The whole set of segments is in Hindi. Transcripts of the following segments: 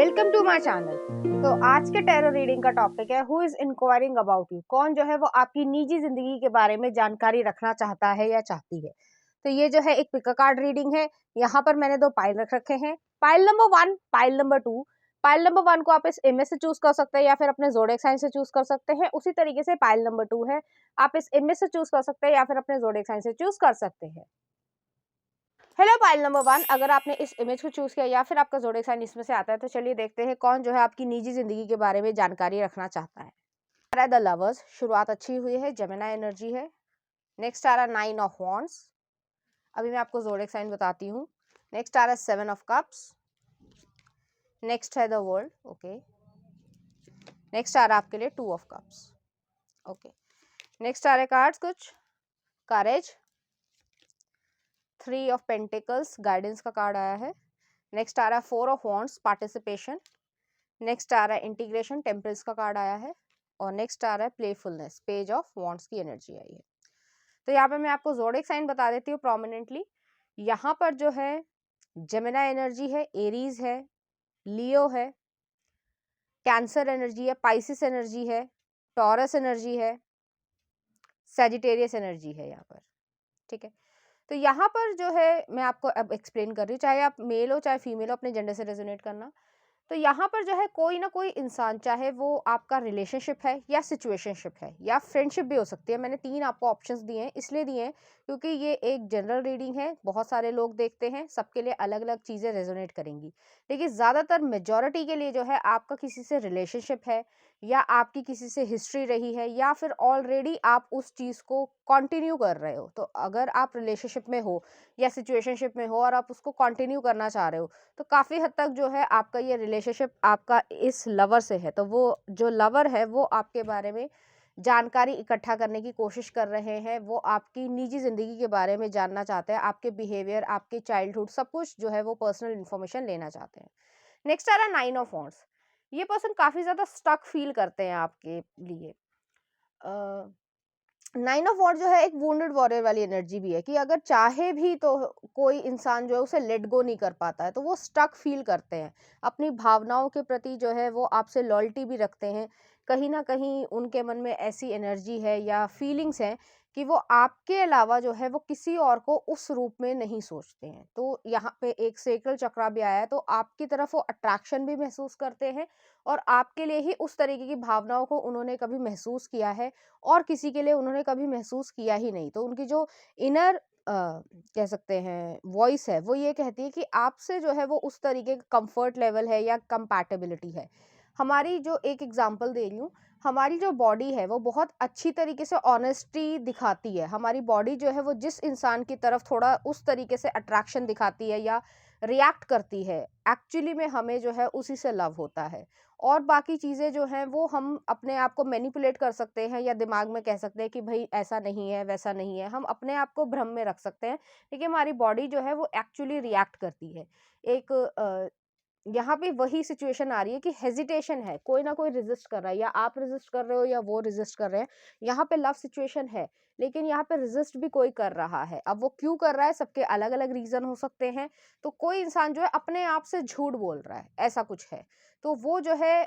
Welcome to my channel. तो आज के टैरो रीडिंग का टॉपिक है who is enquiring about you. कौन जो है वो आपकी निजी जिंदगी के बारे में जानकारी रखना चाहता है या चाहती है। तो ये जो है एक पिका कार्ड रीडिंग है। यहाँ पर मैंने दो पाइल रख रखे हैं, pile number 1, pile number 2। Pile number 1 को आप इस इमेज से चूज कर सकते हैं या फिर अपने ज़ोडिएक साइन से चूज कर सकते हैं। उसी तरीके से पाइल नंबर 2 है, आप इस इमेज से चूज कर सकते हैं या फिर अपने ज़ोडिएक साइन से चूज कर सकते हैं। हेलो पाइल नंबर 1, अगर आपने इस इमेज को चूज किया या फिर आपका ज़ोडिएक साइन इसमें से आता है तो चलिए देखते हैं कौन जो है आपकी निजी जिंदगी के बारे में जानकारी रखना चाहता है। द लवर्स, शुरुआत अच्छी हुई है, जेमिनी एनर्जी है। नेक्स्ट आ रहा 9 ऑफ वॉन्ड्स, अभी मैं आपको ज़ोडिएक साइन बताती हूँ। नेक्स्ट आ रहा 7 ऑफ कप्स। नेक्स्ट है द वर्ल्ड, ओके। नेक्स्ट आ रहा आपके लिए 2 ऑफ कप्स, ओके। नेक्स्ट आ रहे कार्ड्स कुछ करेज, 3 ऑफ पेंटिकल्स, गाइडेंस का कार्ड आया है। नेक्स्ट आ रहा है 4 ऑफ वॉन्ड्स, पार्टिसिपेशन। नेक्स्ट आ रहा है इंटीग्रेशन, टेम्परेंस का कार्ड आया है। और नेक्स्ट आ रहा है प्लेफुलनेस, पेज ऑफ वॉन्ड्स की एनर्जी आई है। तो यहाँ पे मैं आपको ज़ोडिएक साइन बता देती हूँ प्रोमिनेंटली। यहाँ पर जो है जेमिनी एनर्जी है, एरीज है, लियो है, कैंसर एनर्जी है, पाइसिस एनर्जी है, टॉरस एनर्जी है, सैजिटेरियस एनर्जी है यहाँ पर, ठीक है। तो यहाँ पर जो है मैं आपको अब एक्सप्लेन कर रही हूँ, चाहे आप मेल हो चाहे फीमेल हो, अपने जेंडर से रेजोनेट करना। तो यहाँ पर जो है कोई ना कोई इंसान, चाहे वो आपका रिलेशनशिप है या सिचुएशनशिप है या फ्रेंडशिप भी हो सकती है। मैंने 3 आपको ऑप्शंस दिए हैं, इसलिए दिए हैं क्योंकि ये एक जनरल रीडिंग है, बहुत सारे लोग देखते हैं, सबके लिए अलग अलग चीज़ें रेजोनेट करेंगी। लेकिन ज़्यादातर मेजॉरिटी के लिए जो है आपका किसी से रिलेशनशिप है या आपकी किसी से हिस्ट्री रही है या फिर ऑलरेडी आप उस चीज़ को कंटिन्यू कर रहे हो। तो अगर आप रिलेशनशिप में हो या सिचुएशनशिप में हो और आप उसको कंटिन्यू करना चाह रहे हो तो काफ़ी हद तक जो है आपका ये रिलेशनशिप आपका इस लवर से है। तो वो जो लवर है वो आपके बारे में जानकारी इकट्ठा करने की कोशिश कर रहे हैं, वो आपकी निजी ज़िंदगी के बारे में जानना चाहते हैं, आपके बिहेवियर, आपके चाइल्डहुड, सब कुछ जो है वो पर्सनल इन्फॉर्मेशन लेना चाहते हैं। नेक्स्ट आ रहा है 9 ऑफ वॉन्ड्स। ये पर्सन काफ़ी ज़्यादा स्टक फील करते हैं आपके लिए। 9 ऑफ वॉन्ड्स जो है एक वुंडेड वॉरियर वाली एनर्जी भी है कि अगर चाहे भी तो कोई इंसान जो है उसे लेट गो नहीं कर पाता है, तो वो स्टक फील करते हैं अपनी भावनाओं के प्रति, जो है वो आपसे लॉयल्टी भी रखते हैं। कहीं ना कहीं उनके मन में ऐसी एनर्जी है या फीलिंग्स हैं कि वो आपके अलावा जो है वो किसी और को उस रूप में नहीं सोचते हैं। तो यहाँ पे एक सेक्रल चक्रा भी आया है, तो आपकी तरफ वो अट्रैक्शन भी महसूस करते हैं और आपके लिए ही उस तरीके की भावनाओं को उन्होंने कभी महसूस किया है और किसी के लिए उन्होंने कभी महसूस किया ही नहीं। तो उनकी जो इनर कह सकते हैं वॉइस है, वो ये कहती है कि आपसे जो है वो उस तरीके का कंफर्ट लेवल है या कंपैटिबिलिटी है। हमारी जो एक एग्जांपल दे रही हूँ, हमारी जो बॉडी है वो बहुत अच्छी तरीके से ऑनेस्टी दिखाती है। हमारी बॉडी जो है वो जिस इंसान की तरफ थोड़ा उस तरीके से अट्रैक्शन दिखाती है या रिएक्ट करती है, एक्चुअली में हमें जो है उसी से लव होता है। और बाकी चीज़ें जो हैं वो हम अपने आप को मैनिपुलेट कर सकते हैं या दिमाग में कह सकते हैं कि भाई ऐसा नहीं है, वैसा नहीं है। हम अपने आप को भ्रम में रख सकते हैं, लेकिन हमारी बॉडी जो है वो एक्चुअली रिएक्ट करती है। एक यहाँ पे वही सिचुएशन आ रही है कि हेजिटेशन है, कोई ना कोई रेजिस्ट कर रहा है, या आप रेजिस्ट कर रहे हो या वो रेजिस्ट कर रहे हैं। यहाँ पे लव सिचुएशन है, लेकिन यहाँ पे रेजिस्ट भी कोई कर रहा है। अब वो क्यों कर रहा है, सबके अलग अलग रीजन हो सकते हैं। तो कोई इंसान जो है अपने आप से झूठ बोल रहा है, ऐसा कुछ है। तो वो जो है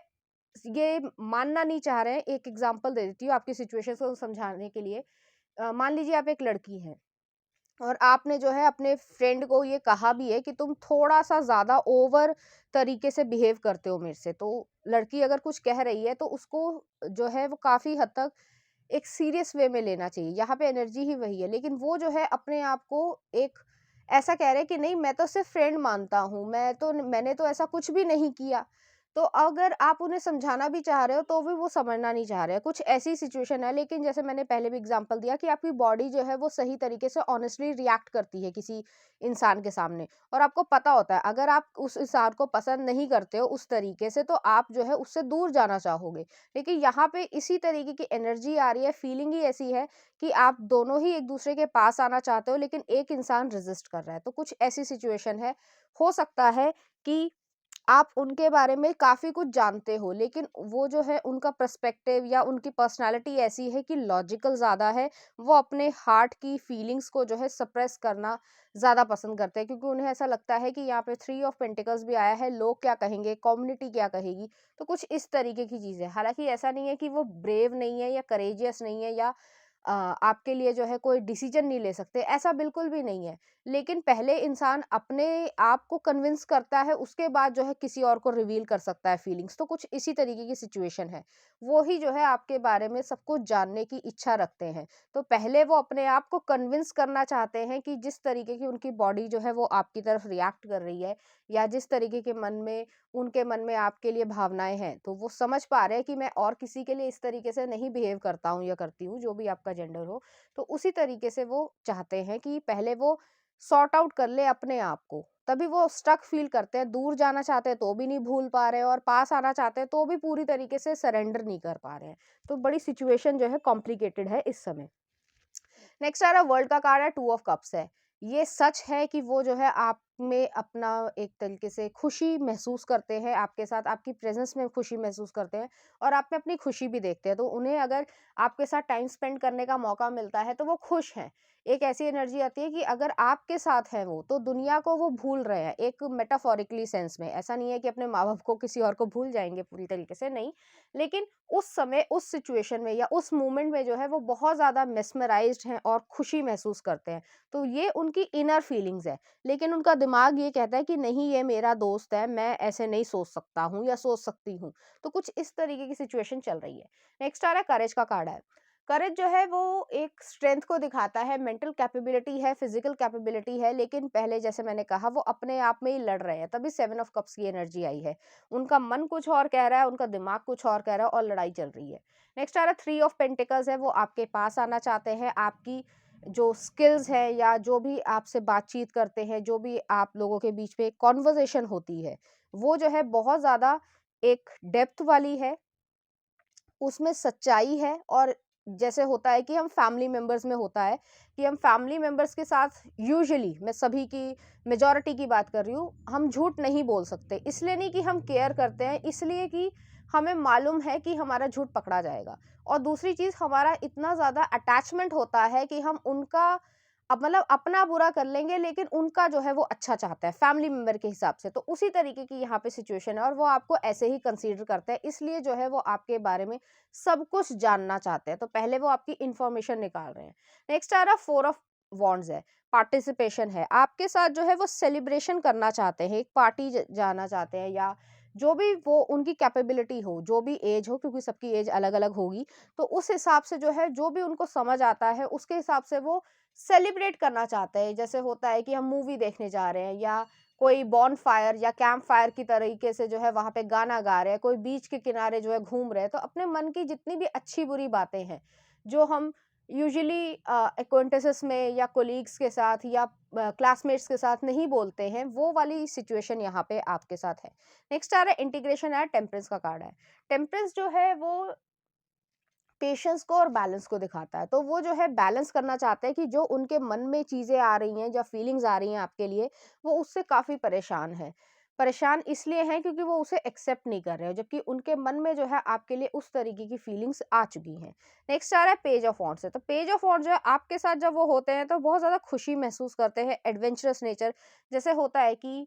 ये मानना नहीं चाह रहे हैं। एक एग्जांपल दे देती हूँ आपकी सिचुएशन को समझाने के लिए। मान लीजिए आप एक लड़की हैं और आपने जो है अपने फ्रेंड को ये कहा भी है कि तुम थोड़ा सा ज़्यादा ओवर तरीके से बिहेव करते हो मेरे से। तो लड़की अगर कुछ कह रही है तो उसको जो है वो काफ़ी हद तक एक सीरियस वे में लेना चाहिए। यहाँ पे एनर्जी ही वही है, लेकिन वो जो है अपने आप को एक ऐसा कह रहे हैं कि नहीं, मैं तो सिर्फ फ्रेंड मानता हूँ, मैंने तो ऐसा कुछ भी नहीं किया। तो अगर आप उन्हें समझाना भी चाह रहे हो तो भी वो समझना नहीं चाह रहे हैं। कुछ ऐसी सिचुएशन है, लेकिन जैसे मैंने पहले भी एग्जांपल दिया कि आपकी बॉडी जो है वो सही तरीके से ऑनेस्टली रिएक्ट करती है किसी इंसान के सामने, और आपको पता होता है अगर आप उस इंसान को पसंद नहीं करते हो उस तरीके से तो आप जो है उससे दूर जाना चाहोगे। लेकिन यहाँ पे इसी तरीके की एनर्जी आ रही है, फीलिंग ही ऐसी है कि आप दोनों ही एक दूसरे के पास आना चाहते हो, लेकिन एक इंसान रेजिस्ट कर रहा है। तो कुछ ऐसी सिचुएशन है। हो सकता है कि आप उनके बारे में काफ़ी कुछ जानते हो, लेकिन वो जो है उनका पर्सपेक्टिव या उनकी पर्सनैलिटी ऐसी है कि लॉजिकल ज़्यादा है। वो अपने हार्ट की फीलिंग्स को जो है सप्रेस करना ज़्यादा पसंद करते हैं, क्योंकि उन्हें ऐसा लगता है कि यहाँ पे थ्री ऑफ पेंटिकल्स भी आया है, लोग क्या कहेंगे, कम्युनिटी क्या कहेगी। तो कुछ इस तरीके की चीज़ है। हालाँकि ऐसा नहीं है कि वो ब्रेव नहीं है या करेजियस नहीं है या आपके लिए जो है कोई डिसीजन नहीं ले सकते, ऐसा बिल्कुल भी नहीं है। लेकिन पहले इंसान अपने आप को कन्विंस करता है, उसके बाद जो है किसी और को रिवील कर सकता है फीलिंग्स। तो कुछ इसी तरीके की सिचुएशन है। वो ही जो है आपके बारे में सब कुछ जानने की इच्छा रखते हैं। तो पहले वो अपने आप को कन्विंस करना चाहते हैं कि जिस तरीके की उनकी बॉडी जो है वो आपकी तरफ रिएक्ट कर रही है, या जिस तरीके के मन में उनके मन में आपके लिए भावनाएँ हैं, तो वो समझ पा रहे हैं कि मैं और किसी के लिए इस तरीके से नहीं बिहेव करता हूँ या करती हूँ, जो भी आपका जेंडर हो। तो उसी तरीके से वो चाहते हैं कि पहले वो सॉर्ट आउट कर ले अपने आप को, तभी वो स्टक फ़ील करते हैं। दूर जाना चाहते हैं तो भी नहीं भूल पा रहे हैं, और पास आना चाहते हैं तो भी पूरी तरीके से सरेंडर नहीं कर पा रहे हैं। तो बड़ी सिचुएशन जो है कॉम्प्लिकेटेड है इस समय। नेक्स्ट आ रहा है वर्ल्ड का कार्ड है, टू ऑफ कप्स है। ये सच है कि वो जो है आप में अपना एक तरीके से खुशी महसूस करते हैं, आपके साथ आपकी प्रेजेंस में खुशी महसूस करते हैं, और आप में अपनी खुशी भी देखते हैं। तो उन्हें अगर आपके साथ टाइम स्पेंड करने का मौका मिलता है तो वो खुश हैं। एक ऐसी एनर्जी आती है कि अगर आपके साथ है वो, तो दुनिया को वो भूल रहे हैं, एक मेटाफोरिकली सेंस में। ऐसा नहीं है कि अपने माँ बाप को किसी और को भूल जाएंगे पूरी तरीके से, नहीं। लेकिन उस समय, उस सिचुएशन में या उस मोमेंट में जो है वो बहुत ज़्यादा मेस्मराइज़्ड हैं और खुशी महसूस करते हैं। तो ये उनकी इनर फीलिंग्स है। लेकिन उनका दिमाग ये कहता है कि नहीं, ये मेरा दोस्त है, मैं ऐसे नहीं सोच सकता हूँ या सोच सकती हूँ। तो कुछ इस तरीके की सिचुएशन चल रही है। नेक्स्ट आ रहा है करेज का कार्ड है। करेज जो है वो एक स्ट्रेंथ को दिखाता है, मेंटल कैपेबिलिटी है, फिजिकल कैपेबिलिटी है, लेकिन पहले जैसे मैंने कहा वो अपने आप में ही लड़ रहे हैं, तभी सेवन ऑफ कप्स की एनर्जी आई है। उनका मन कुछ और कह रहा है, उनका दिमाग कुछ और कह रहा है, और लड़ाई चल रही है। नेक्स्ट आ रहा है थ्री ऑफ पेंटिकल्स है। वो आपके पास आना चाहते हैं, आपकी जो स्किल्स है या जो भी आपसे बातचीत करते हैं, जो भी आप लोगों के बीच में कॉन्वर्जेशन होती है, वो जो है बहुत ज़्यादा एक डेप्थ वाली है, उसमें सच्चाई है। और जैसे होता है कि हम फैमिली मेंबर्स में होता है कि हम फैमिली मेंबर्स के साथ यूजुअली, मैं सभी की मेजॉरिटी की बात कर रही हूँ, हम झूठ नहीं बोल सकते। इसलिए नहीं कि हम केयर करते हैं, इसलिए कि हमें मालूम है कि हमारा झूठ पकड़ा जाएगा। और दूसरी चीज़, हमारा इतना ज़्यादा अटैचमेंट होता है कि हम उनका अब मतलब अपना बुरा कर लेंगे, लेकिन उनका जो है वो अच्छा चाहता है फैमिली मेंबर के हिसाब से। तो उसी तरीके की यहाँ पे सिचुएशन है, और वो आपको ऐसे ही कंसीडर करते हैं, इसलिए जो है वो आपके बारे में सब कुछ जानना चाहते हैं। तो पहले वो आपकी इंफॉर्मेशन निकाल रहे हैं। नेक्स्ट आ रहा फोर ऑफ वॉन्ड्स है, पार्टिसिपेशन है। आपके साथ जो है वो सेलिब्रेशन करना चाहते हैं, एक पार्टी जाना चाहते हैं, या जो भी वो उनकी कैपेबिलिटी हो, जो भी एज हो, क्योंकि सबकी एज अलग अलग होगी। तो उस हिसाब से जो है, जो भी उनको समझ आता है उसके हिसाब से वो सेलिब्रेट करना चाहते हैं। जैसे होता है कि हम मूवी देखने जा रहे हैं, या कोई बॉन फायर या कैंप फायर की तरीके से जो है वहां पे गाना गा रहे हैं, कोई बीच के किनारे जो है घूम रहे हैं। तो अपने मन की जितनी भी अच्छी बुरी बातें हैं, जो हम यूजुअली एक्वेंटेसेस में या कोलीग्स के साथ या क्लासमेट्स के साथ नहीं बोलते हैं, वो वाली सिचुएशन यहाँ पे आपके साथ है। नेक्स्ट आ रहा है इंटीग्रेशन है, टेम्परेंस का कार्ड है। टेम्परेंस जो है वो पेशेंस को और बैलेंस को दिखाता है। तो वो जो है बैलेंस करना चाहते हैं कि जो उनके मन में चीज़ें आ रही हैं या फीलिंग्स आ रही हैं आपके लिए, वो उससे काफ़ी परेशान हैं। परेशान इसलिए हैं क्योंकि वो उसे एक्सेप्ट नहीं कर रहे हैं, जबकि उनके मन में जो है आपके लिए उस तरीके की फीलिंग्स आ चुकी हैं। नेक्स्ट आ रहा है पेज ऑफ वॉन्ड्स है। तो पेज ऑफ वॉन्ड्स जो है आपके साथ जब वो होते हैं तो बहुत ज़्यादा खुशी महसूस करते हैं, एडवेंचरस नेचर। जैसे होता है कि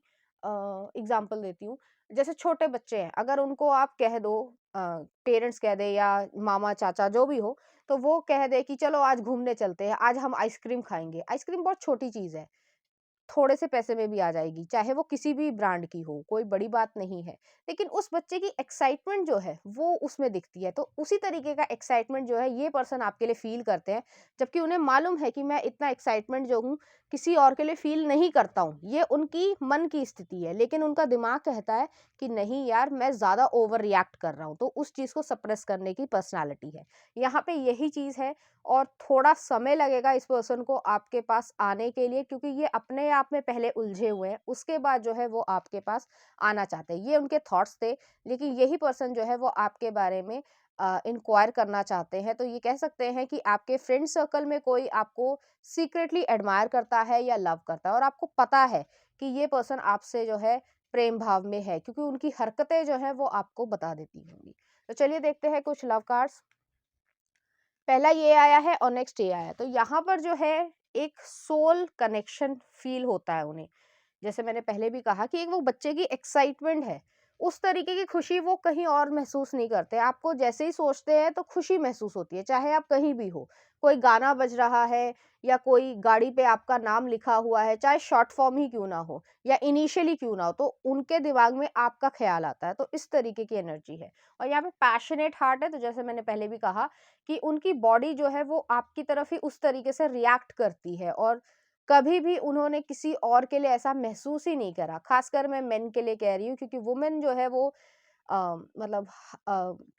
एग्ज़ाम्पल देती हूँ, जैसे छोटे बच्चे हैं, अगर उनको आप कह दो, पेरेंट्स कह दें या मामा चाचा जो भी हो, तो वो कह दे कि चलो आज घूमने चलते हैं, आज हम आइसक्रीम खाएँगे। आइसक्रीम बहुत छोटी चीज़ है, थोड़े से पैसे में भी आ जाएगी, चाहे वो किसी भी ब्रांड की हो, कोई बड़ी बात नहीं है। लेकिन उस बच्चे की एक्साइटमेंट जो है, वो उसमें दिखती है। तो उसी तरीके का एक्साइटमेंट जो है, ये पर्सन आपके लिए फ़ील करते हैं, जबकि उन्हें मालूम है कि मैं इतना एक्साइटमेंट जो हूँ, किसी और के लिए फ़ील नहीं करता हूँ। ये उनकी मन की स्थिति है, लेकिन उनका दिमाग कहता है कि नहीं यार, मैं ज़्यादा ओवर रिएक्ट कर रहा हूँ। तो उस चीज़ को सप्रेस करने की पर्सनैलिटी है। यहाँ पे यही चीज़ है, और थोड़ा समय लगेगा इस पर्सन को आपके पास आने के लिए, क्योंकि ये अपने आप में पहले उलझे हुए हैं, उसके बाद जो है वो आपके पास आना चाहते हैं। ये उनके थॉट्स थे, लेकिन यही पर्सन जो है वो आपके बारे में इंक्वायर करना चाहते हैं। तो ये कह सकते हैं कि आपके फ्रेंड सर्कल में कोई आपको सीक्रेटली एडमायर करता है या लव करता है, और आपको पता है कि ये पर्सन आपसे जो है प्रेम भाव में है, क्योंकि उनकी हरकतें जो है वो आपको बता देती होंगी। तो चलिए देखते हैं कुछ लव कार्ड्स। पहला ये आया है और नेक्स्ट ये आया। तो यहाँ पर जो है एक सोल कनेक्शन फील होता है उन्हें। जैसे मैंने पहले भी कहा कि एक वो बच्चे की एक्साइटमेंट है, उस तरीके की खुशी वो कहीं और महसूस नहीं करते। आपको जैसे ही सोचते हैं तो खुशी महसूस होती है, चाहे आप कहीं भी हो। कोई गाना बज रहा है या कोई गाड़ी पे आपका नाम लिखा हुआ है, चाहे शॉर्ट फॉर्म ही क्यों ना हो या इनिशियली क्यों ना हो, तो उनके दिमाग में आपका ख्याल आता है। तो इस तरीके की एनर्जी है। और यहाँ पे पैशनेट हार्ट है, तो जैसे मैंने पहले भी कहा कि उनकी बॉडी जो है वो आपकी तरफ ही उस तरीके से रिएक्ट करती है, और कभी भी उन्होंने किसी और के लिए ऐसा महसूस ही नहीं करा। खासकर मैं मेन के लिए कह रही हूँ, क्योंकि वुमेन जो है वो मतलब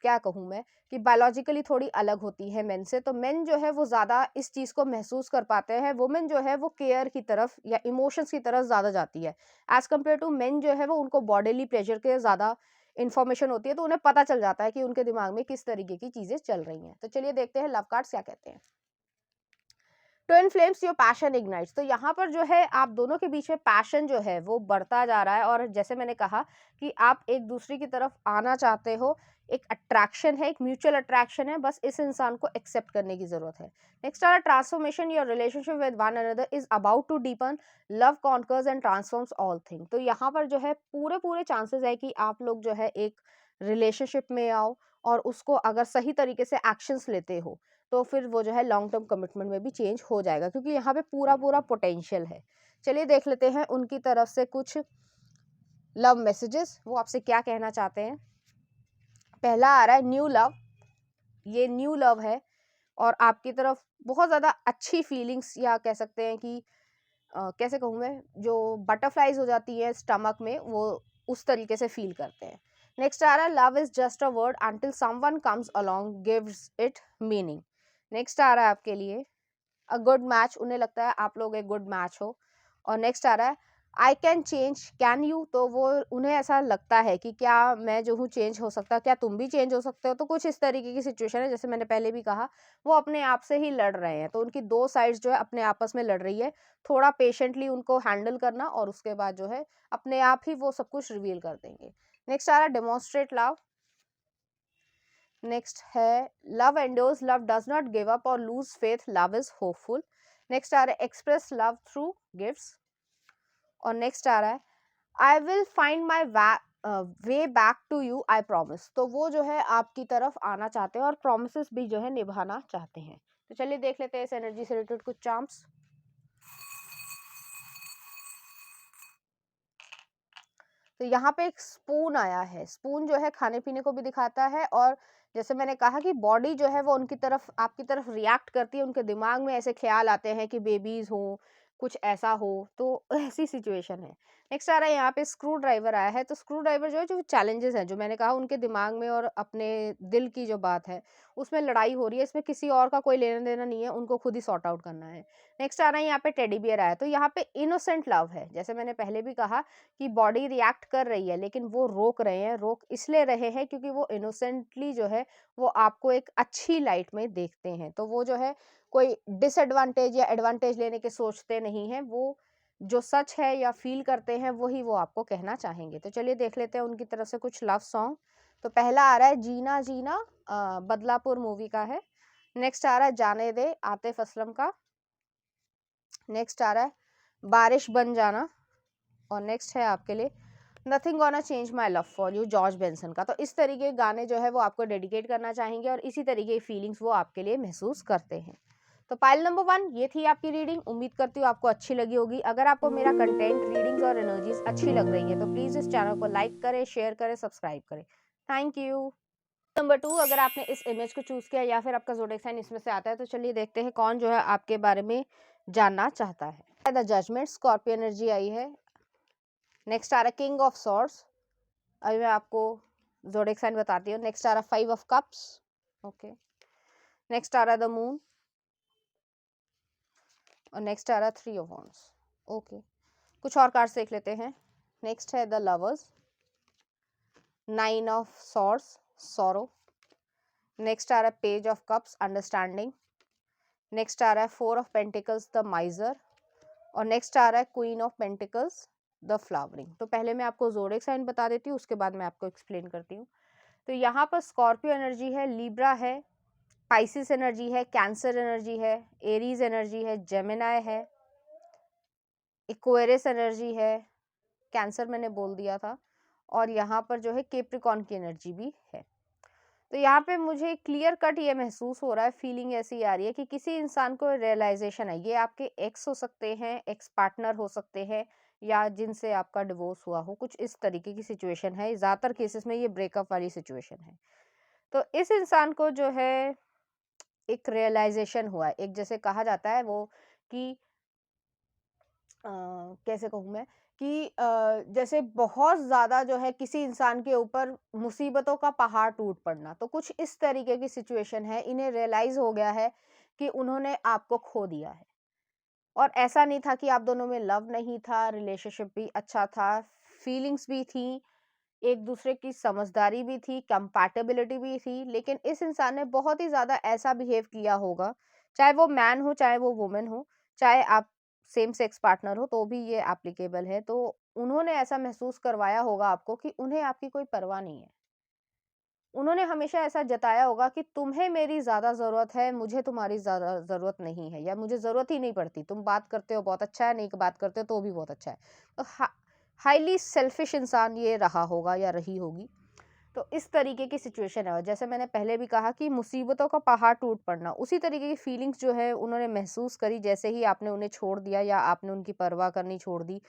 क्या कहूँ मैं कि बायोलॉजिकली थोड़ी अलग होती है मेन से। तो मेन जो है वो ज़्यादा इस चीज़ को महसूस कर पाते हैं। वुमेन जो है वो केयर की तरफ या इमोशंस की तरफ ज़्यादा जाती है। एज़ कम्पेयर टू मेन जो है वो उनको बॉडीली प्लेज़र के ज़्यादा इन्फॉर्मेशन होती है, तो उन्हें पता चल जाता है कि उनके दिमाग में किस तरीके की चीज़ें चल रही हैं। तो चलिए देखते हैं लव कार्ड्स क्या कहते हैं। Twin flames your passion ignites. तो यहाँ पर जो है आप दोनों के बीच में पैशन जो है वो बढ़ता जा रहा है, और जैसे मैंने कहा कि आप एक दूसरे की तरफ आना चाहते हो। एक अट्रैक्शन है, एक म्यूचुअल अट्रैक्शन है, बस इस इंसान को एक्सेप्ट करने की जरूरत है। Next are transformation your relationship with one another is about to deepen, love conquers and transforms all thing. तो यहाँ पर जो है पूरे पूरे चांसेस है कि आप लोग जो है एक रिलेशनशिप में आओ, और उसको अगर सही तरीके से एक्शंस लेते हो तो फिर वो जो है लॉन्ग टर्म कमिटमेंट में भी चेंज हो जाएगा, क्योंकि यहाँ पे पूरा पूरा पोटेंशियल है। चलिए देख लेते हैं उनकी तरफ से कुछ लव मैसेजेस, वो आपसे क्या कहना चाहते हैं। पहला आ रहा है न्यू लव। ये न्यू लव है, और आपकी तरफ बहुत ज़्यादा अच्छी फीलिंग्स, या कह सकते हैं कि कैसे कहूँ मैं, जो बटरफ्लाइज हो जाती है स्टमक में, वो उस तरीके से फील करते हैं। नेक्स्ट आ रहा है love is just a word until someone comes along gives it meaning. Next आ रहा है आपके लिए अ गुड मैच, उन्हें लगता है आप लोग एक गुड मैच हो। और नेक्स्ट आ रहा है I can change can you, तो वो उन्हें ऐसा लगता है कि क्या मैं जो हूँ चेंज हो सकता, क्या तुम भी चेंज हो सकते हो। तो कुछ इस तरीके की सिचुएशन है, जैसे मैंने पहले भी कहा वो अपने आप से ही लड़ रहे हैं, तो उनकी दो साइड्स जो है अपने आपस में लड़ रही है। थोड़ा पेशेंटली उनको हैंडल करना, और उसके बाद जो है अपने आप ही वो सब कुछ रिवील कर देंगे। नेक्स्ट आ रहा है डेमोन्स्ट्रेट लव। नेक्स्ट है love endures, love does not give up और lose faith, love is hopeful. Next आ रहा है एक्सप्रेस लव थ्रू गिफ्ट्स। और नेक्स्ट आ रहा है I will find my way back to you I promise. तो वो जो है आपकी तरफ आना चाहते हैं, और प्रोमिस भी जो है निभाना चाहते हैं। तो चलिए देख लेते हैं इस एनर्जी से रिलेटेड कुछ चार्म्स। तो यहाँ पे एक स्पून आया है। स्पून जो है खाने पीने को भी दिखाता है, और जैसे मैंने कहा कि बॉडी जो है वो उनकी तरफ आपकी तरफ रिएक्ट करती है। उनके दिमाग में ऐसे ख्याल आते हैं कि बेबीज हो, कुछ ऐसा हो, तो ऐसी सिचुएशन है। नेक्स्ट आ रहा है यहाँ पे स्क्रू ड्राइवर आया है। तो स्क्रू ड्राइवर जो है, जो चैलेंजेस हैं जो मैंने कहा उनके दिमाग में और अपने दिल की जो बात है उसमें लड़ाई हो रही है, इसमें किसी और का कोई लेना देना नहीं है, उनको खुद ही सॉर्ट आउट करना है। नेक्स्ट आ रहा है यहाँ पे टेडी बियर आया। तो यहाँ पे इनोसेंट लव है, जैसे मैंने पहले भी कहा कि बॉडी रिएक्ट कर रही है, लेकिन वो रोक रहे हैं। रोक इसलिए रहे हैं क्योंकि वो इनोसेंटली जो है वो आपको एक अच्छी लाइट में देखते हैं। तो वो जो है कोई डिसएडवांटेज या एडवांटेज लेने के सोचते नहीं हैं। वो जो सच है या फील करते हैं वही वो आपको कहना चाहेंगे। तो चलिए देख लेते हैं उनकी तरफ से कुछ लव सॉन्ग। तो पहला आ रहा है जीना जीना, बदलापुर मूवी का है। नेक्स्ट आ रहा है जाने दे, आतिफ असलम का। नेक्स्ट आ रहा है बारिश बन जाना। और नेक्स्ट है आपके लिए nothing gonna change my love for you, George Benson का। तो इस तरीके के गाने जो है वो आपको डेडिकेट करना चाहेंगे, और इसी तरीके की फीलिंग्स वो आपके लिए महसूस करते हैं। तो पाइल नंबर 1 ये थी आपकी रीडिंग। उम्मीद करती हूँ आपको अच्छी लगी होगी। अगर आपको मेरा कंटेंट, रीडिंग्स और एनर्जीज अच्छी लग रही है तो प्लीज़ इस चैनल को लाइक करें, शेयर करें, सब्सक्राइब करें। Thank you. नंबर 2, अगर आपने इस इमेज को चूज किया या फिर आपका ज़ोडिएक साइन इसमें से आता है, तो चलिए देखते हैं कौन जो है आपके बारे में जानना चाहता है। द जजमेंट, स्कॉर्पियो एनर्जी आई है। नेक्स्ट आ रहा है किंग ऑफ सॉर्ड्स। अभी मैं आपको ज़ोडिएक साइन बताती हूँ। नेक्स्ट आ रहा है 5 ऑफ कप्स। ओके। नेक्स्ट आ रहा है द मून। और नेक्स्ट आ रहा है 3 ऑफ वॉन्ड्स। ओके, कुछ और कार्ड्स देख लेते हैं। नेक्स्ट है the lovers, 9 of swords, sorrow. Next आ रहा है page of cups, understanding. Next आ रहा है 4 ऑफ पेंटिकल्स, द माइजर। और नेक्स्ट आ रहा है queen of pentacles, the flowering. तो पहले मैं आपको ज़ोडिएक साइन बता देती हूँ, उसके बाद मैं आपको एक्सप्लेन करती हूँ। तो यहाँ पर स्कॉर्पियो एनर्जी है, लिब्रा है, पाइसिस एनर्जी है, कैंसर एनर्जी है, एरीज एनर्जी है, जेमिनाई है, एक्वेरियस एनर्जी है, कैंसर मैंने बोल दिया था, और यहाँ पर जो है कैप्रिकॉर्न की एनर्जी भी है। तो यहाँ पे मुझे क्लियर कट ये महसूस हो रहा है, फीलिंग ऐसी आ रही है कि किसी इंसान को रियलाइजेशन है। ये आपके एक्स हो सकते हैं, एक्स पार्टनर हो सकते हैं, या जिनसे आपका डिवोर्स हुआ हो, कुछ इस तरीके की सिचुएशन है। ज़्यादातर केसेस में ये ब्रेकअप वाली सिचुएशन है। तो इस इंसान को जो है एक रियलाइजेशन हुआ है, एक जैसे कहा जाता है वो कि कैसे कहूँ मैं कि जैसे बहुत ज़्यादा जो है किसी इंसान के ऊपर मुसीबतों का पहाड़ टूट पड़ना, तो कुछ इस तरीके की सिचुएशन है। इन्हें रियलाइज़ हो गया है कि उन्होंने आपको खो दिया है, और ऐसा नहीं था कि आप दोनों में लव नहीं था, रिलेशनशिप भी अच्छा था, फीलिंग्स भी थी, एक दूसरे की समझदारी भी थी, कंपैटिबिलिटी भी थी, लेकिन इस इंसान ने बहुत ही ज़्यादा ऐसा बिहेव किया होगा, चाहे वो मैन हो, चाहे वो वुमन हो, चाहे आप सेम सेक्स पार्टनर हो, तो भी ये एप्लीकेबल है। तो उन्होंने ऐसा महसूस करवाया होगा आपको कि उन्हें आपकी कोई परवाह नहीं है। उन्होंने हमेशा ऐसा जताया होगा कि तुम्हें मेरी ज़्यादा ज़रूरत है, मुझे तुम्हारी ज़्यादा ज़रूरत नहीं है, या मुझे ज़रूरत ही नहीं पड़ती। तुम बात करते हो बहुत अच्छा है, नहीं बात करते हो तो भी बहुत अच्छा है। तो हाईली सेल्फिश इंसान ये रहा होगा या रही होगी। तो इस तरीके की सिचुएशन है, और जैसे मैंने पहले भी कहा कि मुसीबतों का पहाड़ टूट पड़ना, उसी तरीके की फीलिंग्स जो है उन्होंने महसूस करी जैसे ही आपने उन्हें छोड़ दिया या आपने उनकी परवाह करनी छोड़ दी।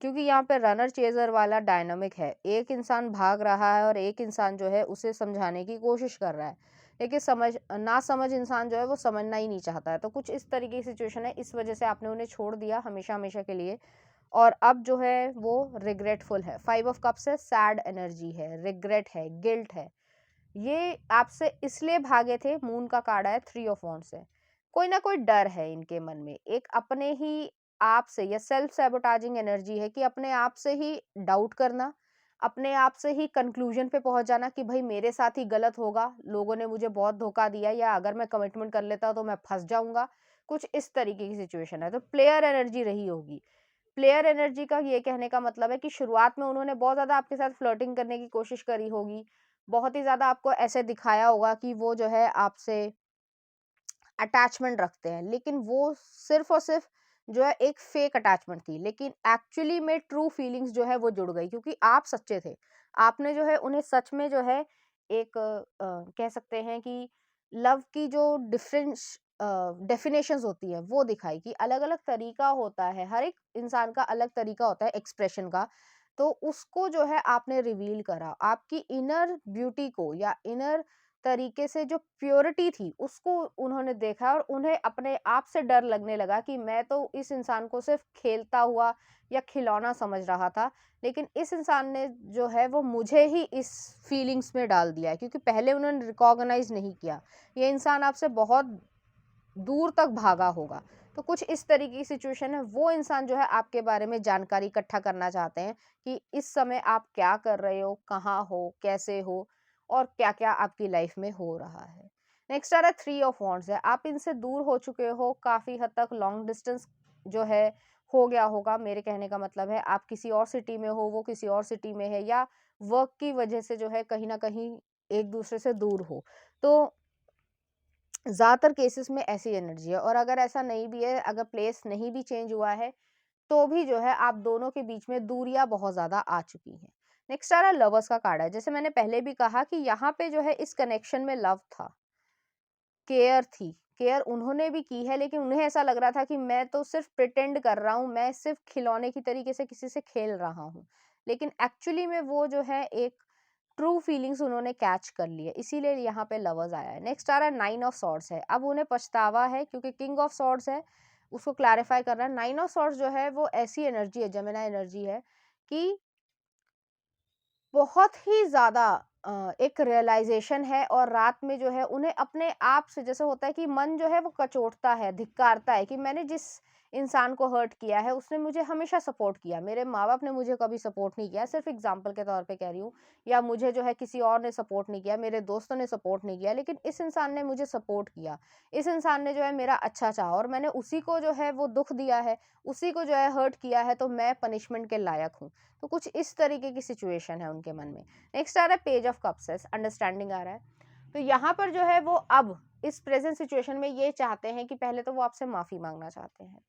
क्योंकि यहाँ पे रनर चेजर वाला डायनामिक है, एक इंसान भाग रहा है और एक इंसान जो है उसे समझाने की कोशिश कर रहा है, लेकिन ना समझ इंसान जो है वो समझना ही नहीं चाहता है। तो कुछ इस तरीके की सिचुएशन है, इस वजह से आपने उन्हें छोड़ दिया हमेशा हमेशा के लिए, और अब जो है वो रिग्रेटफुल है। 5 ऑफ कप्स है, सैड एनर्जी है, रिग्रेट है, गिल्ट है। ये आपसे इसलिए भागे थे, मून का कार्ड है, 3 ऑफ वॉन्ड्स है। कोई ना कोई डर है इनके मन में, एक अपने ही आप से, या सेल्फ सैबोटाजिंग एनर्जी है कि अपने आप से ही डाउट करना, अपने आप से ही कंक्लूजन पे पहुंच जाना कि भाई मेरे साथ ही गलत होगा, लोगों ने मुझे बहुत धोखा दिया, या अगर मैं कमिटमेंट कर लेता तो मैं फंस जाऊंगा। कुछ इस तरीके की सिचुएशन है। तो प्लेयर एनर्जी रही होगी। प्लेयर एनर्जी का ये कहने का मतलब है कि शुरुआत में उन्होंने बहुत ज़्यादा आपके साथ फ्लर्टिंग करने की कोशिश करी होगी। बहुत ही ज़्यादा आपको ऐसे दिखाया होगा कि वो जो है आपसे अटैचमेंट रखते हैं, लेकिन वो सिर्फ़ और सिर्फ़ जो है एक फ़ेक अटैचमेंट थी, लेकिन एक्चुअली में ट्रू फीलिंग्स जो है वो जुड़ गई, क्योंकि आप सच्चे थे। आपने जो है उन्हें सच में जो है एक कह सकते हैं कि लव की जो डेफिनेशंस होती हैं वो दिखाई, कि अलग-अलग तरीका होता है, हर एक इंसान का अलग तरीका होता है एक्सप्रेशन का। तो उसको जो है आपने रिवील करा, आपकी इनर ब्यूटी को या इनर तरीके से जो प्योरिटी थी उसको उन्होंने देखा, और उन्हें अपने आप से डर लगने लगा कि मैं तो इस इंसान को सिर्फ खेलता हुआ या खिलौना समझ रहा था, लेकिन इस इंसान ने जो है वो मुझे ही इस फीलिंग्स में डाल दिया है, क्योंकि पहले उन्होंने रिकॉग्नाइज नहीं किया। ये इंसान आपसे बहुत दूर तक भागा होगा। तो कुछ इस तरीके की सिचुएशन है, वो इंसान जो है आपके बारे में जानकारी इकट्ठा करना चाहते हैं कि इस समय आप क्या कर रहे हो, कहाँ हो, कैसे हो, और क्या-क्या आपकी लाइफ में हो रहा है। नेक्स्ट आ रहा है 3 ऑफ वॉन्ड्स है। आप इनसे दूर हो चुके हो, काफ़ी हद तक लॉन्ग डिस्टेंस जो है हो गया होगा। मेरे कहने का मतलब है आप किसी और सिटी में हो, वो किसी और सिटी में है, या वर्क की वजह से जो है कहीं न कहीं एक-दूसरे से दूर हो। तो ज़्यादातर केसेस में ऐसी एनर्जी है, और अगर ऐसा नहीं भी है, अगर प्लेस नहीं भी चेंज हुआ है, तो भी जो है आप दोनों के बीच में दूरियां बहुत ज़्यादा आ चुकी हैं। नेक्स्ट आ रहा है लवर्स का कार्ड है। जैसे मैंने पहले भी कहा कि यहाँ पे जो है इस कनेक्शन में लव था, केयर थी, केयर उन्होंने भी की है, लेकिन उन्हें ऐसा लग रहा था कि मैं तो सिर्फ प्रिटेंड कर रहा हूँ, मैं सिर्फ खिलौने की तरीके से किसी से खेल रहा हूँ, लेकिन एक्चुअली में वो जो है एक ट्रू फीलिंग्स उन्होंने कैच कर लिए, इसीलिए यहाँ पे लवर्स आया है। नेक्स्ट आ रहा है 9 ऑफ सॉर्ड्स है। अब उन्हें पछतावा है, क्योंकि किंग ऑफ सॉर्ड्स है, उसको क्लैरिफाई कर रहा है। 9 ऑफ सॉर्ड्स जो है वो ऐसी एनर्जी है, जेमिनी एनर्जी है, कि बहुत ही ज़्यादा एक रियलाइज़ेशन है, और रात में जो है उन्हें अपने आप से, जैसे होता है कि मन जो है वो कचोटता है, धिक्कारता है कि मैंने जिस इंसान को हर्ट किया है, उसने मुझे हमेशा सपोर्ट किया। मेरे माँ-बाप ने मुझे कभी सपोर्ट नहीं किया, सिर्फ़ एग्ज़ाम्पल के तौर पे कह रही हूँ, या मुझे जो है किसी और ने सपोर्ट नहीं किया, मेरे दोस्तों ने सपोर्ट नहीं किया, लेकिन इस इंसान ने मुझे सपोर्ट किया। इस इंसान ने जो है मेरा अच्छा चाहा और मैंने उसी को जो है वो दुःख दिया है, उसी को जो है हर्ट किया है, तो मैं पनिशमेंट के लायक हूँ। तो कुछ इस तरीके की सिचुएशन है उनके मन में। नेक्स्ट आ रहा है पेज ऑफ कप्स है, अंडरस्टैंडिंग आ रहा है। तो यहाँ पर जो है वो अब इस प्रेजेंट सिचुएशन में ये चाहते हैं कि पहले तो वो आपसे माफ़ी माँगना चाहते हैं।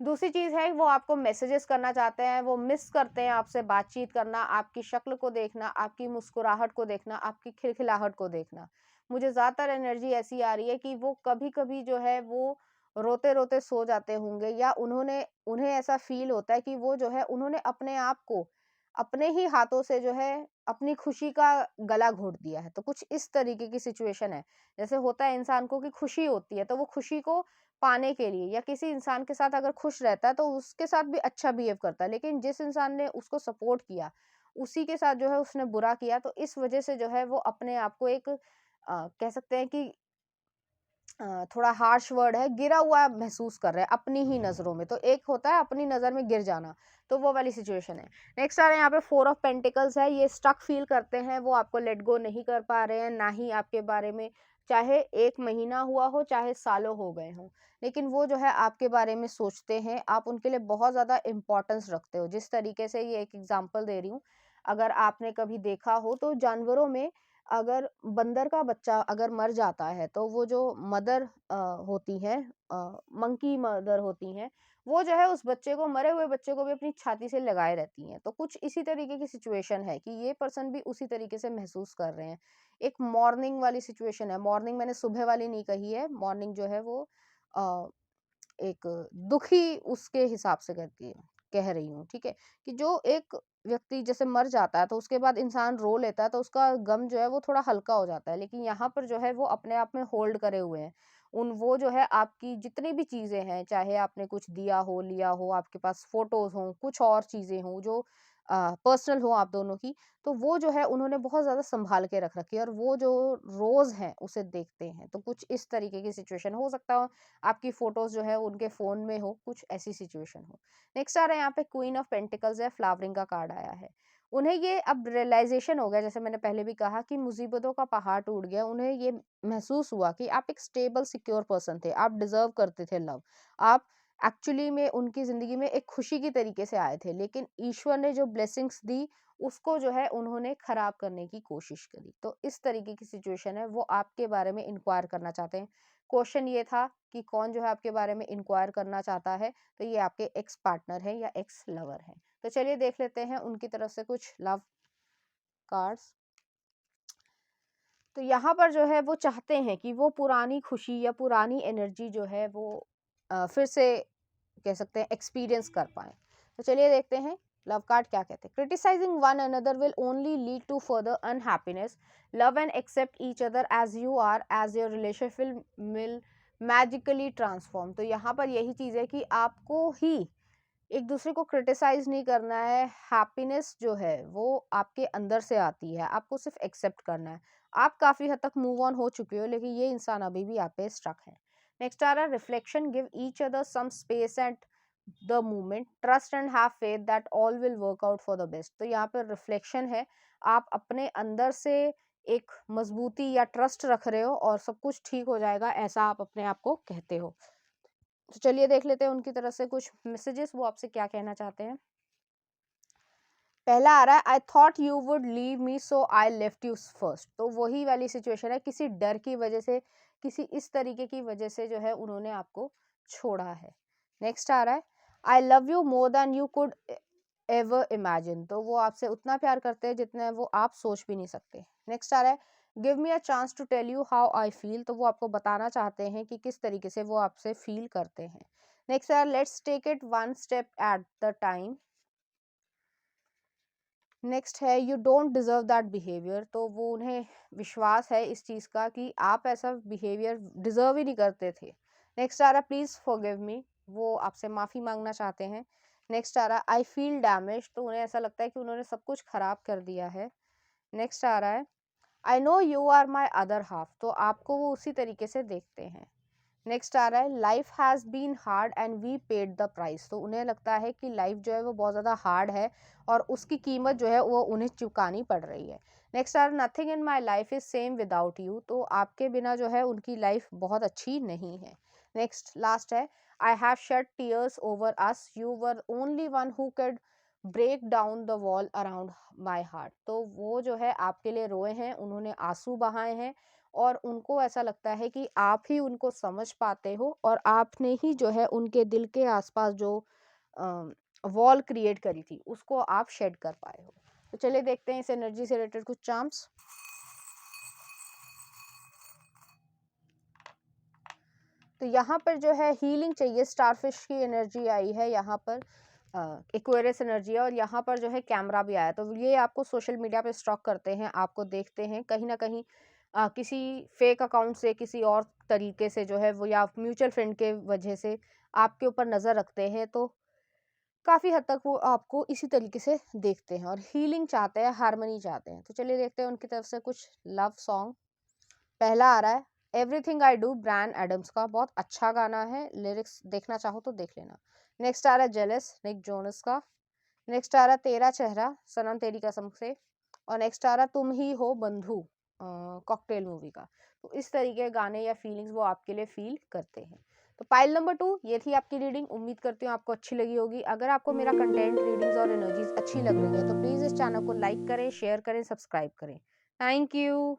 दूसरी चीज़ है वो आपको मैसेजेस करना चाहते हैं, वो मिस करते हैं आपसे बातचीत करना, आपकी शक्ल को देखना, आपकी मुस्कुराहट को देखना, आपकी खिलखिलाहट को देखना। मुझे ज़्यादातर एनर्जी ऐसी आ रही है कि वो कभी-कभी जो है वो रोते-रोते सो जाते होंगे, या उन्हें ऐसा फ़ील होता है कि वो जो है उन्होंने अपने आप को अपने ही हाथों से जो है अपनी खुशी का गला घोंट दिया है। तो कुछ इस तरीके की सिचुएशन है। जैसे होता है इंसान को कि खुशी होती है, तो वो खुशी को पाने के लिए या किसी इंसान के साथ अगर खुश रहता है तो उसके साथ भी अच्छा बिहेव करता है, लेकिन जिस इंसान ने उसको सपोर्ट किया उसी के साथ जो है उसने बुरा किया, तो इस वजह से जो है वो अपने आप को एक कह सकते हैं कि थोड़ा हार्श वर्ड है, गिरा हुआ महसूस कर रहे हैं अपनी ही नज़रों में। तो एक होता है अपनी नज़र में गिर जाना, तो वो वाली सिचुएशन है। नेक्स्ट आ रहे हैं यहाँ पे 4 ऑफ पेंटिकल्स है, ये स्टक फ़ील करते हैं, वो आपको लेट गो नहीं कर पा रहे हैं, ना ही आपके बारे में चाहे 1 महीना हुआ हो, चाहे सालों हो गए हों। लेकिन वो जो है आपके बारे में सोचते हैं, आप उनके लिए बहुत ज़्यादा इम्पोर्टेंस रखते हो। जिस तरीके से ये एक एग्ज़ाम्पल दे रही हूँ, अगर आपने कभी देखा हो तो जानवरों में अगर बंदर का बच्चा अगर मर जाता है तो वो जो मदर होती हैं, मंकी मदर होती हैं, वो जो है उस बच्चे को, मरे हुए बच्चे को भी अपनी छाती से लगाए रहती हैं। तो कुछ इसी तरीके की सिचुएशन है कि ये पर्सन भी उसी तरीके से महसूस कर रहे हैं। एक मॉर्निंग वाली सिचुएशन है, मॉर्निंग मैंने सुबह वाली नहीं कही है, मॉर्निंग जो है वो अ, एक दुखी उसके हिसाब से करती है, कह रही हूँ, ठीक है? कि जो एक व्यक्ति जैसे मर जाता है तो उसके बाद इंसान रो लेता है तो उसका गम जो है वो थोड़ा हल्का हो जाता है, लेकिन यहाँ पर जो है वो अपने आप में होल्ड करे हुए हैं। वो जो है आपकी जितनी भी चीज़ें हैं, चाहे आपने कुछ दिया हो, लिया हो, आपके पास फ़ोटोज़ हों, कुछ और चीज़ें हों जो पर्सनल हो आप दोनों की, तो वो जो है उन्होंने बहुत ज़्यादा सँभाल के रख रखी है और वो जो रोज़ हैं उसे देखते हैं। तो कुछ इस तरीके की सिचुएशन हो सकता हो, आपकी फ़ोटोज़ जो है उनके फ़ोन में हो, कुछ ऐसी सिचुएशन हो। नेक्स्ट आ रहा है यहाँ पे क्वीन ऑफ पेंटिकल्स है, फ्लावरिंग का कार्ड आया है। उन्हें ये अब रियलाइज़ेशन हो गया, जैसे मैंने पहले भी कहा कि मुसीबतों का पहाड़ टूट गया। उन्हें ये महसूस हुआ कि आप एक स्टेबल सिक्योर पर्सन थे, आप डिज़र्व करते थे लव। आप एक्चुअली में उनकी ज़िंदगी में एक खुशी की तरीके से आए थे, लेकिन ईश्वर ने जो ब्लेसिंग्स दी, उसको जो है उन्होंने खराब करने की कोशिश करी। तो इस तरीके की सिचुएशन है, वो आपके बारे में इंक्वायर करना चाहते हैं। क्वेश्चन ये था कि कौन जो है आपके बारे में इंक्वायर करना चाहता है, तो ये आपके एक्स पार्टनर है या एक्स लवर है। तो चलिए देख लेते हैं उनकी तरफ से कुछ लव कार्ड्स। तो यहाँ पर जो है वो चाहते हैं कि वो पुरानी खुशी या पुरानी एनर्जी जो है वो फिर से कह सकते हैं एक्सपीरियंस कर पाएँ। तो चलिए देखते हैं लव कार्ड क्या कहते हैं। Criticising one another will only lead to further unhappiness. Love and accept each other as you are, as your relationship will magically transform. तो यहाँ पर यही चीज़ है कि आपको ही एक दूसरे को क्रिटिसाइज नहीं करना है। हैप्पीनेस जो है वो आपके अंदर से आती है, आपको सिर्फ एक्सेप्ट करना है। आप काफ़ी हद तक मूव ऑन हो चुके हो, लेकिन ये इंसान अभी भी आप पे स्टक है। नेक्स्ट आ रहा है reflection, give each other some space at the moment, trust and have faith that all will work out for the best. तो यहाँ पर रिफ्लेक्शन है, आप अपने अंदर से एक मजबूती या ट्रस्ट रख रहे हो और सब कुछ ठीक हो जाएगा, ऐसा आप अपने आप को कहते हो। तो चलिए देख लेते हैं उनकी तरफ से कुछ मैसेजेस, वो आपसे क्या कहना चाहते हैं। पहला आ रहा है, I thought you would leave me so I left you first. तो वही वाली सिचुएशन है, किसी डर की वजह से, किसी इस तरीके की वजह से जो है उन्होंने आपको छोड़ा है। नेक्स्ट आ रहा है, I love you more than you could ever imagine. तो वो आपसे उतना प्यार करते हैं जितना वो आप सोच भी नहीं सकते। नेक्स्ट आ रहा है, give me a chance to tell you how I feel. तो वो आपको बताना चाहते हैं कि किस तरीके से वो आपसे फील करते हैं। नेक्स्ट आ रहा है, let's take it one step at the time. Next है, you don't deserve that behaviour. तो वो उन्हें विश्वास है इस चीज़ का कि आप ऐसा बिहेवियर डिजर्व ही नहीं करते थे। नेक्स्ट आ रहा, प्लीज़ फॉरगिव मी। वो आपसे माफ़ी मांगना चाहते हैं। नेक्स्ट आ रहा, आई फील डैमेज। तो उन्हें ऐसा लगता है कि उन्होंने सब कुछ खराब कर दिया है। नेक्स्ट आ रहा है, I know you are my other half. तो आपको वो उसी तरीके से देखते हैं। नेक्स्ट आ रहा है life has been hard and we paid the price. तो उन्हें लगता है कि लाइफ जो है वो बहुत ज़्यादा हार्ड है और उसकी कीमत जो है वो उन्हें चुकानी पड़ रही है। नेक्स्ट आ रहा nothing in my life is same without you. तो आपके बिना जो है उनकी लाइफ बहुत अच्छी नहीं है। नेक्स्ट लास्ट है I have shed tears over us you were only one who could break down the wall around my heart. तो वो जो है आपके लिए रोए हैं, उन्होंने आंसू बहाए हैं और उनको ऐसा लगता है कि आप ही उनको समझ पाते हो और आपने ही जो है उनके दिल के आसपास जो वॉल क्रिएट करी थी उसको आप शेड कर पाए हो। तो चलिए देखते हैं इस एनर्जी से रिलेटेड कुछ चार्म्स। तो यहाँ पर जो है हीलिंग चाहिए, स्टारफिश की एनर्जी आई है यहाँ पर, एक्वेरियस एनर्जी है और यहाँ पर जो है कैमरा भी आया। तो ये आपको सोशल मीडिया पे स्टॉक करते हैं, आपको देखते हैं कहीं ना कहीं किसी फेक अकाउंट से, किसी और तरीके से जो है वो, या म्यूचुअल फ्रेंड के वजह से आपके ऊपर नज़र रखते हैं। तो काफ़ी हद तक वो आपको इसी तरीके से देखते हैं और हीलिंग चाहते हैं, हार्मनी चाहते हैं। तो चलिए देखते हैं उनकी तरफ से कुछ लव सॉन्ग। पहला आ रहा है everything I do, Bryan Adams का, बहुत अच्छा गाना है, लिरिक्स देखना चाहो तो देख लेना। नेक्स्ट आ रहा है जेलस, निक जोनस का। नेक्स्ट आ रहा है तेरा चेहरा, सनम तेरी कसम से। और नेक्स्ट आ रहा है तुम ही हो बंधु, कॉकटेल मूवी का। तो इस तरीके के गाने या फीलिंग्स वो आपके लिए फील करते हैं। तो पाइल नंबर 2 ये थी आपकी रीडिंग। उम्मीद करती हूँ आपको अच्छी लगी होगी। अगर आपको मेरा कंटेंट, रीडिंग्स और एनर्जीज अच्छी लग रही है तो प्लीज़ इस चैनल को लाइक करें, शेयर करें, सब्सक्राइब करें। Thank you.